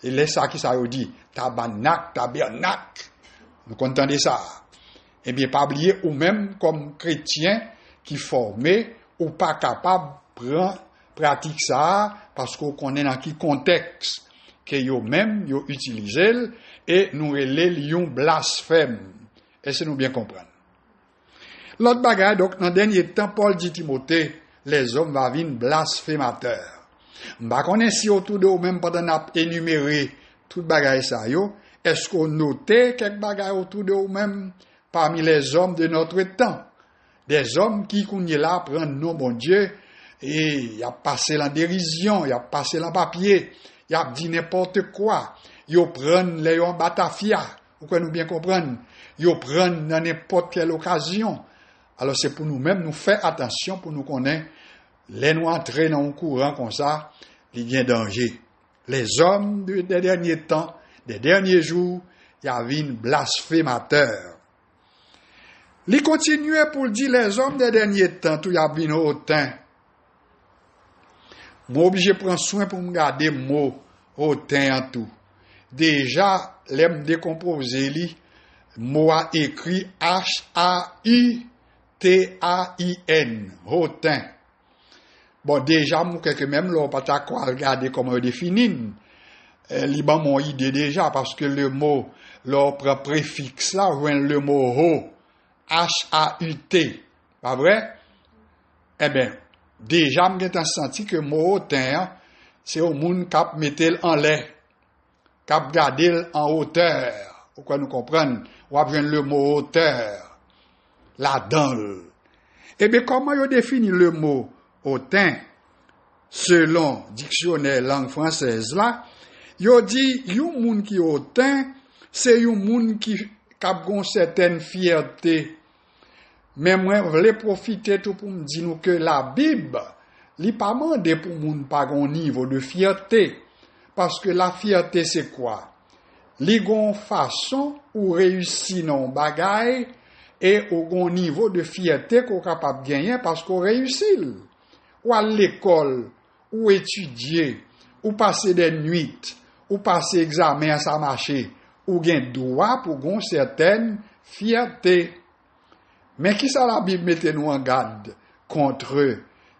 Et là, ça qui ça dit, tabernacle. Nous entendez ça. Eh bien, pas oublier, ou même comme chrétien qui formé, ou pas capable de prendre pratique ça, parce qu'on connaît dans quel contexte que yo même yo utilisé et nous relève blasphème. Est-ce que nous bien comprendre? L'autre bagage, donc, dans le dernier temps, Paul dit Timothée, les hommes vont venir blasphémateurs. M'ba connaît si autour de vous-même, pendant qu'on a énuméré tout bagage ça yo, est-ce qu'on notait quelques bagages autour de vous-même parmi les hommes de notre temps? Des hommes qui, qu'on y est là, prennent nom, bon Dieu, et il a passé la dérision, il a passé la papier, il a dit n'importe quoi, il prennent les batafia, vous pouvez nous bien comprendre, il prennent dans n'importe quelle occasion. Alors c'est pour nous-mêmes, nous faire attention pour nous connaître, les nous entrer dans un courant comme ça, il y a danger. Les hommes des derniers temps, des derniers jours, il y avait une blasphémateur. Il continuait pour dire les hommes des derniers temps, tout y a bien hautain. Moi, obligé de prendre soin pour me garder mot hautain en tout. Déjà, l'aime décomposer li, mot a écrit H-A-U-T-A-I-N, hautain. Bon, déjà, moi, quelque même, là, on pas quoi regarder comment on définit. Liban mon idée déjà, parce que le mot, leur préfixe là, joint le mot ho, H-A-U-T, pas vrai? Eh bien, déjà, j'ai senti que mot hautain, c'est au monde qui mettait en lait, qui gardé en hauteur. Pourquoi nous comprenons? On va le mot hauteur, là-dedans. Eh bien, comment on définit le mot hautain, selon dictionnaire langue française là? Yo dit, yon moun qui hautain, c'est yon moun qui a une certaine fierté. Mais moi, je voulais profiter tout pour me dire que la Bible, li pas mandé pour moun pas un niveau de fierté. Parce que la fierté, c'est quoi? Li gon façon ou réussit non bagay et au gon niveau de fierté qu'on capable de gagner parce qu'on réussit. Ou à l'école, ou étudier, ou passer des nuits, ou passer examen à sa marché, ou gen droit pour gon certaine fierté. Mais qui ça la Bible mette nous en garde contre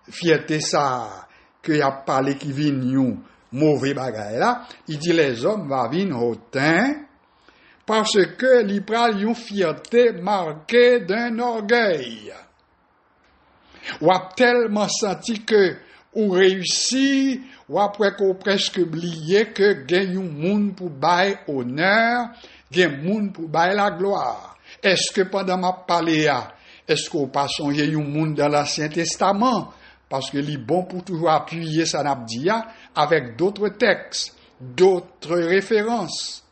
fierté ça que y a parlé qui vient nous mauvais bagay là? Il dit les hommes va venir hautain parce que li pral yon fierté marquée d'un orgueil. Ou a tellement senti que ou réussi, ou après qu'on presque oublié que gen yon moun pour bail honneur, gen moun pour bail la gloire. Est-ce que pendant ma parlé, est-ce qu'on pas songé yon moun dans l'Ancien Testament? Parce que li bon pour toujours appuyer sa nabdia avec d'autres textes, d'autres références.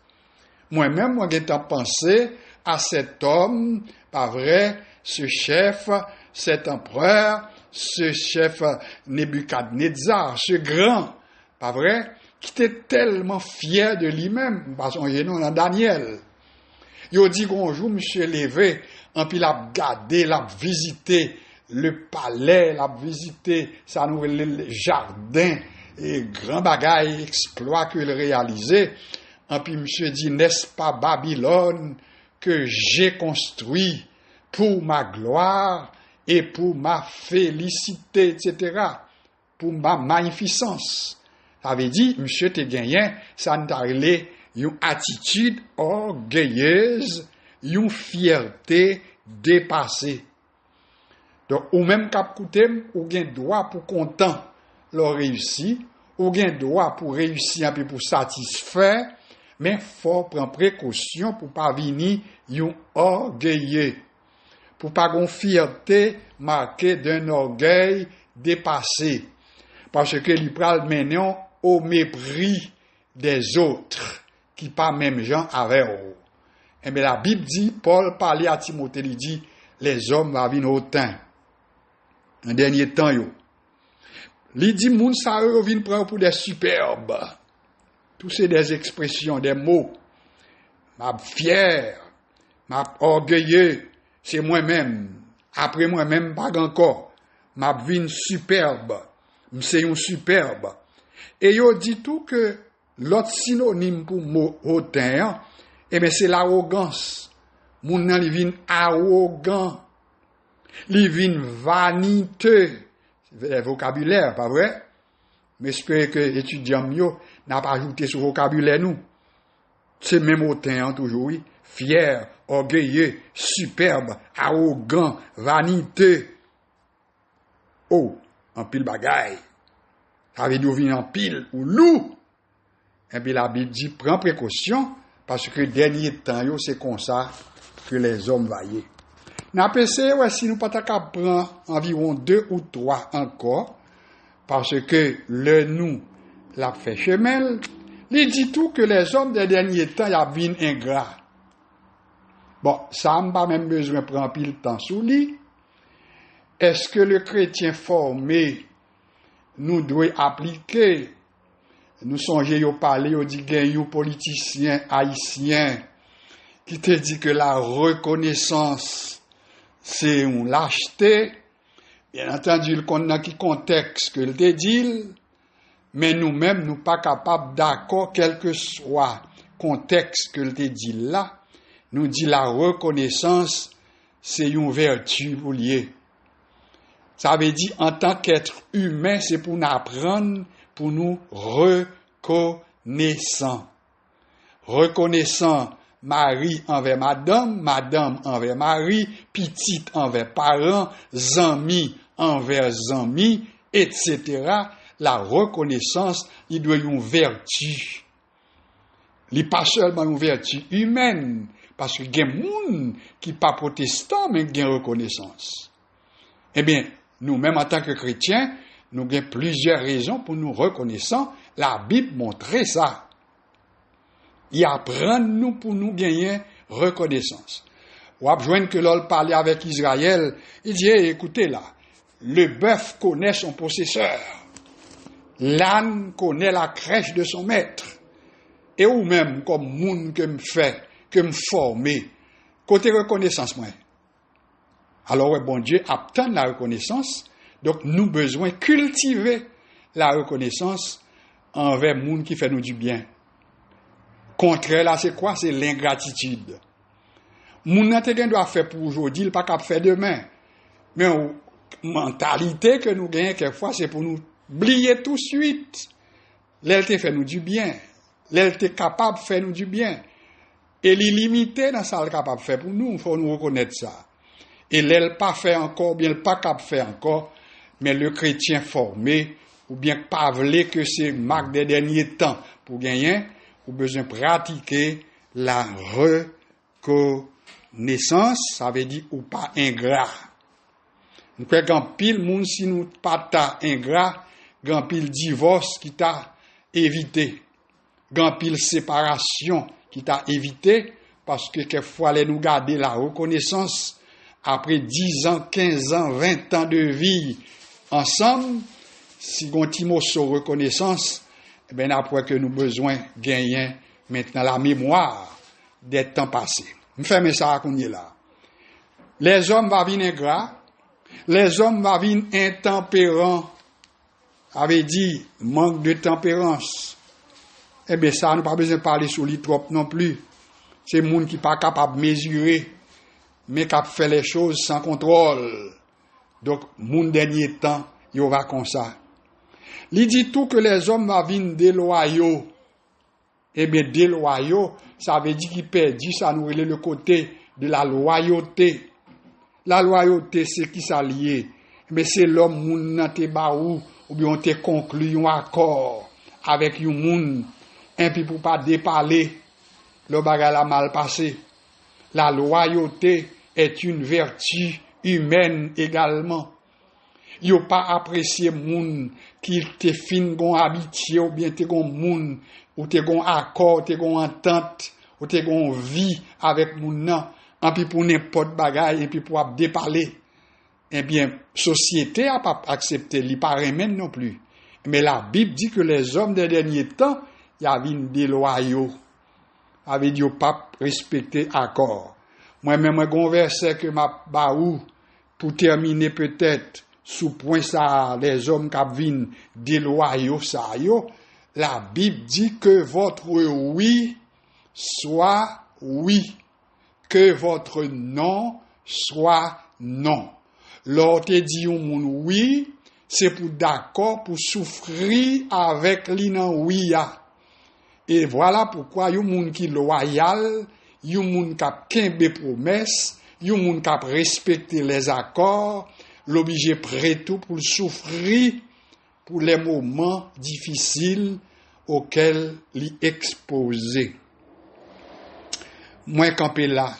Moi-même, moi, j'ai pensé à cet homme, pas vrai, ce chef, cet empereur, ce chef Nebuchadnezzar, ce grand, pas vrai, qui était tellement fier de lui-même, parce qu'on y est dans Daniel. Il dit qu'un jour, monsieur levé, en puis l'a gardé, l'a visité le palais, l'a visité sa nouvelle jardin, et grand bagaille, exploit qu'il réalisait. Et puis monsieur dit, n'est-ce pas Babylone que j'ai construit pour ma gloire et pour ma félicité, etc., pour ma magnificence. Ça veut dire, monsieur te gagné, ça n'a pas une attitude orgueilleuse, une fierté dépassée. Donc, ou même cap koutem, ou gen droit pour content leur réussir, ou gen droit pour réussir un peu pour satisfaire, mais faut prendre précaution pour pas venir yon orgueilleux, pour pas gon fierté marquée d'un orgueil dépassé, parce que li pral menon au mépris des autres, qui pas même gens avec eux. Et bien la Bible dit, Paul parlait à Timothée, il dit, les hommes va venir hautain. Un dernier temps, yo. Il dit, moun sa eux viennent prendre pour des superbes. Tout c'est des expressions, des mots. M'a fier, m'a orgueilleux, c'est moi-même. Après moi-même, pas encore. M'a vin superbe. C'est un superbe. Et yo dit tout que l'autre synonyme pour mot hautain, eh bien, c'est l'arrogance. Moun nan li vin arrogant. Li vin vaniteux. C'est le vocabulaire, pas vrai? Mais j'espère que l'étudiant yo n'a pas ajouté ce vocabulaire nous. C'est même hautain toujours, oui. Fier, orgueilleux, superbe, arrogant, vaniteux. Oh, en pile bagaille. Ça veut dire vin en pile ou loup. Et puis la Bible dit, prends précaution, parce que dernier temps, c'est comme ça que les hommes vaillent. N'a pas essayé, si nous pas prendre environ 2 ou 3 encore, parce que le nous l'a fait chemin, il dit tout que les hommes des derniers temps, y a bien ingrats. Bon, ça n'a pas même besoin de prendre pile temps sous lui. Est-ce que le chrétien formé nous doit appliquer? Nous songeons au parler, on dit qu'il y a un politicien haïtien qui te dit que la reconnaissance, c'est une lâcheté. Bien entendu, il connaît qui contexte que le te dit, mais nous-mêmes, nous pas capables d'accord, quel que soit contexte que le te dit là, nous dit la reconnaissance, c'est une vertu pour lier. Ça veut dire, en tant qu'être humain, c'est pour nous apprendre, pour nous reconnaître. reconnaissant. Reconnaissant Marie envers madame, madame envers Marie, petite envers parents, zami envers zami, etc. La reconnaissance, il doit y avoir une vertu. Il n'est pas seulement une vertu humaine, parce qu'il y a des gens qui ne sont pas protestants, mais qui ont reconnaissance. Eh bien, nous-mêmes en tant que chrétiens, nous avons plusieurs raisons pour nous reconnaissants. La Bible montre ça. Il apprend nous pour nous gagner reconnaissance. Ou besoin que l'on parle avec Israël, il dit, écoutez là, le bœuf connaît son possesseur. L'âne connaît la crèche de son maître. Et ou même, comme moun que me fait, que me formé, côté reconnaissance, moi. Alors, ouais, bon Dieu, obtient la reconnaissance. Donc, nous besoin cultiver la reconnaissance envers moun qui fait nous du bien. Contraire là, c'est quoi? C'est l'ingratitude. Moun nan te gen doit faire pour aujourd'hui, il pas capable faire demain. Mais mentalité que nous gagnons quelquefois, c'est pour nous oublier tout de suite. L'elle te fait nous du bien. L'elle te capable de faire nous du bien. Et l'illimité dans ça, elle est capable de faire pour nous, il faut nous reconnaître ça. Et l'elle pas fait encore, bien elle pas capable de faire encore, mais le chrétien formé, ou bien pas voulu que c'est marque des derniers temps pour gagner, ou besoin de pratiquer la reconnaissance, ça veut dire ou pas ingrat. Nous croyons qu'en pile monde si nous pas ta ingrat, grand pile divorce qui t'a évité, grand pile séparation qui t'a évité, parce que quelquefois les nous garder la reconnaissance après 10 ans, 15 ans, 20 ans de vie ensemble, si on timo sur reconnaissance, eh bien après que nous besoin gagner maintenant la mémoire des temps passés. Nous fermons ça qu'on est là. Les hommes vont venir ingrats, les hommes vont venir intempérants, avait dit manque de tempérance. Eh bien ça, nous pas besoin de parler sur les trop non plus. C'est les gens qui ne sont pas capables de mesurer, mais qui fait les choses sans contrôle. Donc, mon dernier temps, il va comme ça. Il dit tout que les hommes vont venir déloyaux. Eh bien, déloyaux, ça veut dire qu'ils perdent, ça nous relève le côté de la loyauté. La loyauté, c'est qui s'allie. Mais c'est l'homme moun nan te baou, ou bien on te conclu un accord avec un moun, et puis pour pas déparler, le bagage a mal passé. La loyauté est une vertu humaine également. Yo pas apprécié moun qui te fin gon habitué ou bien te gon moun ou te gon accord, te gon entente ou te gon vie avec moun nan, et puis pour n'importe bagage et puis pour déparler. Eh bien, société a pas accepté, li pas remen non plus. Mais la Bible dit que les hommes des derniers temps, y avait une déloyaux. Avait dit pas respecter accord. Moi-même, un verset que m'a baou pour terminer peut-être sous point ça, les hommes qui viennent déloyaux ça yo. La Bible dit que votre oui soit oui, que votre non soit non. L'autre dit au monde oui, c'est pour d'accord pour souffrir avec l'inan oui ya. Et voilà pourquoi yon moun qui loyal, yon moun qui kembe promesse, yon moun qui respecter les accords, l'obligé prêt tout pour souffrir pour les moments difficiles auxquels l'y exposé. Moi campé là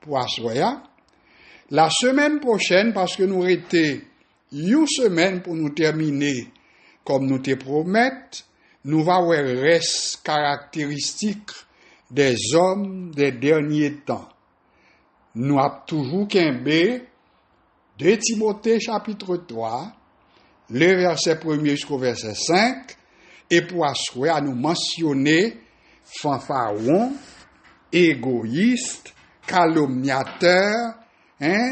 pour assoya. La semaine prochaine, parce que nous étions une semaine pour nous terminer comme nous te promettons, nous allons voir les restes caractéristiques des hommes des derniers temps. Nous avons toujours qu'un 2 Timothée chapitre 3, le verset 1er jusqu'au verset 5, et pour assurer à nous mentionner fanfaron, égoïste, calomniateur,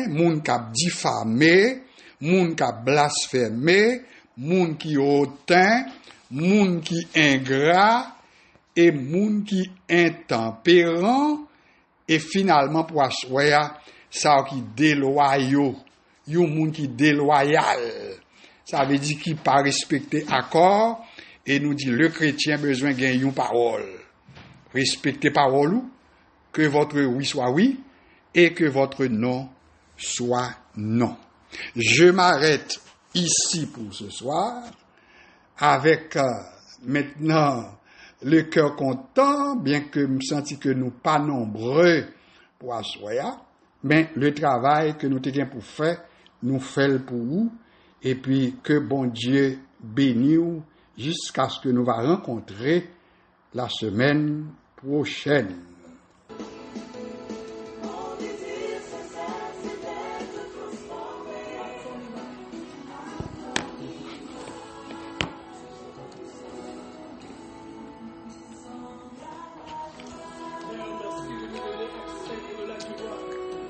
moun qui a diffamé, moun qui a blasphémé, moun qui hautain, moun qui ingrat, et moun qui intempérant, et finalement pour assurer ça qui déloyaux, yon moun qui déloyal, ça veut dire qui pas respecter accord, et nous dit le chrétien besoin gagner une parole. Respectez parole ou, que votre oui soit oui et que votre non soit non. Je m'arrête ici pour ce soir avec maintenant le cœur content, bien que me senti que nous pas nombreux pour assoya, mais le travail que nous avons pour faire, nous faisons pour vous, et puis que bon Dieu bénisse jusqu'à ce que nous va rencontrer la semaine prochaine.